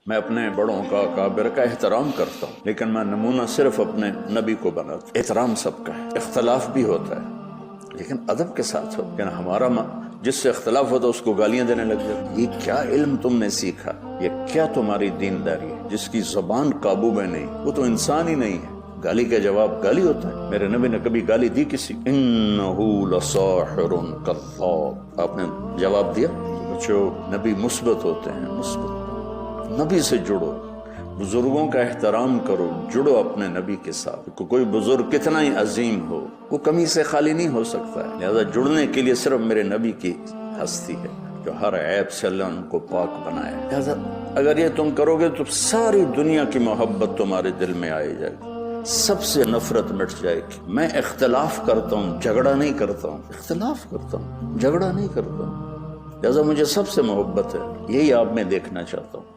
میں اپنے بڑوں کا اکابر کا احترام کرتا ہوں، لیکن میں نمونہ صرف اپنے نبی کو بناتا ہوں۔ احترام سب کا ہے، اختلاف بھی ہوتا ہے لیکن ادب کے ساتھ ہو۔ لیکن ہمارا جس سے اختلاف ہوتا ہے اس کو گالیاں دینے لگ جاتے، یہ کیا علم تم نے سیکھا، یہ کیا تمہاری دینداری ہے؟ جس کی زبان قابو میں نہیں وہ تو انسان ہی نہیں ہے۔ گالی کا جواب گالی ہوتا ہے؟ میرے نبی نے کبھی گالی دی کسی؟ انہو لساحر کذاب، آپ نے جواب دیا؟ بچو نبی مثبت ہوتے ہیں، مثبت نبی سے جڑو، بزرگوں کا احترام کرو، جڑو اپنے نبی کے ساتھ۔ کوئی بزرگ کتنا ہی عظیم ہو وہ کمی سے خالی نہیں ہو سکتا ہے، لہذا جڑنے کے لیے صرف میرے نبی کی ہستی ہے جو ہر عیب سے اللہ ان کو پاک بنایا۔ لہذا اگر یہ تم کرو گے تو ساری دنیا کی محبت تمہارے دل میں آئے جائے گی، سب سے نفرت مٹ جائے گی۔ میں اختلاف کرتا ہوں، جھگڑا نہیں کرتا ہوں، اختلاف کرتا ہوں، جھگڑا نہیں کرتا ہوں، لہذا مجھے سب سے محبت ہے، یہی آپ میں دیکھنا چاہتا ہوں۔